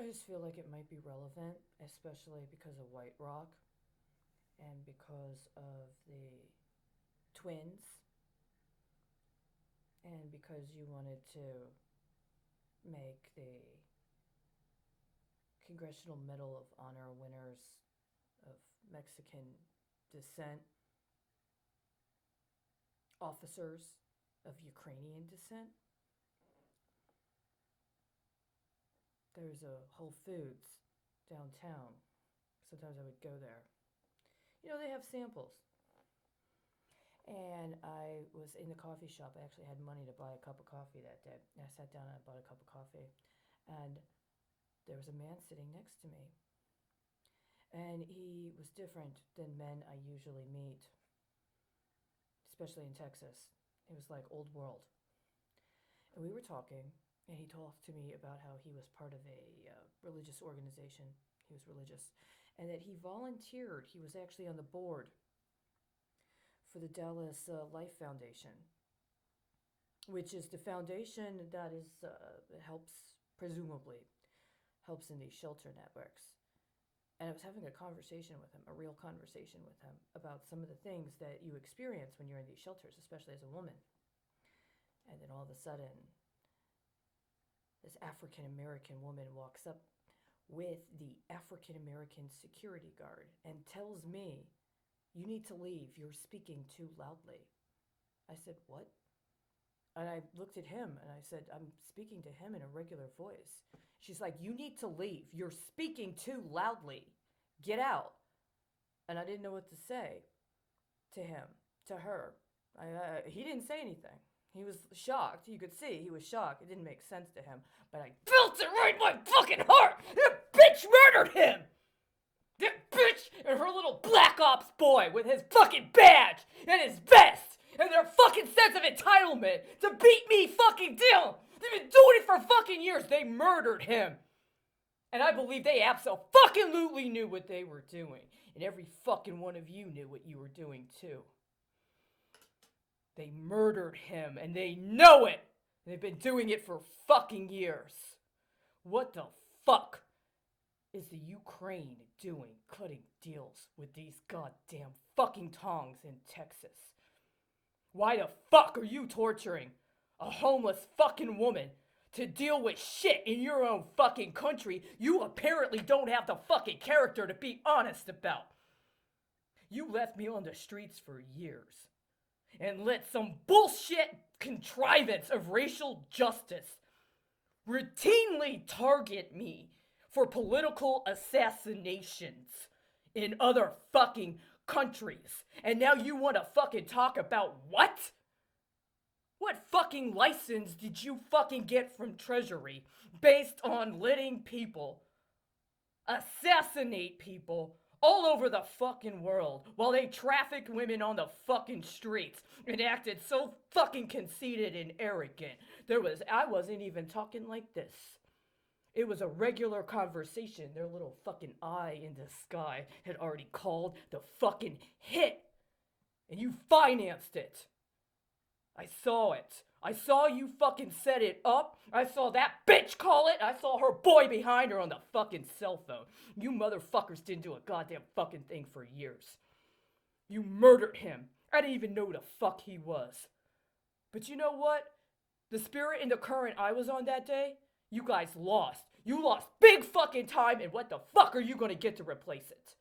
just feel like it might be relevant, especially because of White Rock and because of the twins and because you wanted to make the Congressional Medal of Honor winners of Mexican descent officers of Ukrainian descent. There's a Whole Foods downtown. Sometimes I would go there. You know, they have samples. And I was in the coffee shop. I actually had money to buy a cup of coffee that day. And I sat down and I bought a cup of coffee. And there was a man sitting next to me. And he was different than men I usually meet, especially in Texas. It was like old world. And we were talking, and he talked to me about how he was part of a religious organization. He was religious. And that he volunteered. He was actually on the board for the Dallas Life Foundation, which is the foundation that presumably helps in these shelter networks. And I was having a conversation with him, a real conversation with him, about some of the things that you experience when you're in these shelters, especially as a woman. And then all of a sudden, this African-American woman walks up with the African-American security guard and tells me, "You need to leave, you're speaking too loudly." I said, "What?" And I looked at him and I said, "I'm speaking to him in a regular voice." She's like, "You need to leave, you're speaking too loudly. Get out." And I didn't know what to say to him, to her. He didn't say anything. He was shocked. You could see he was shocked. It didn't make sense to him. But I felt it right in my fucking heart. That bitch murdered him. That bitch and her little black ops boy with his fucking badge and his vest and their fucking sense of entitlement to beat me fucking down. They've been doing it for fucking years. They murdered him. And I believe they absolutely knew what they were doing. And every fucking one of you knew what you were doing too. They murdered him and they know it. They've been doing it for fucking years. What the fuck is the Ukraine doing cutting deals with these goddamn fucking tongs in Texas? Why the fuck are you torturing a homeless fucking woman to deal with shit in your own fucking country you apparently don't have the fucking character to be honest about? You left me on the streets for years and let some bullshit contrivance of racial justice routinely target me for political assassinations in other fucking countries. And now you want to fucking talk about what? What fucking license did you fucking get from Treasury based on letting people assassinate people all over the fucking world while they trafficked women on the fucking streets and acted so fucking conceited and arrogant? I wasn't even talking like this. It was a regular conversation. Their little fucking eye in the sky had already called the fucking hit. And you financed it. I saw it. I saw you fucking set it up. I saw that bitch call it. I saw her boy behind her on the fucking cell phone. You motherfuckers didn't do a goddamn fucking thing for years. You murdered him. I didn't even know who the fuck he was. But you know what? The spirit and the current I was on that day, you guys lost. You lost big fucking time, and what the fuck are you gonna get to replace it?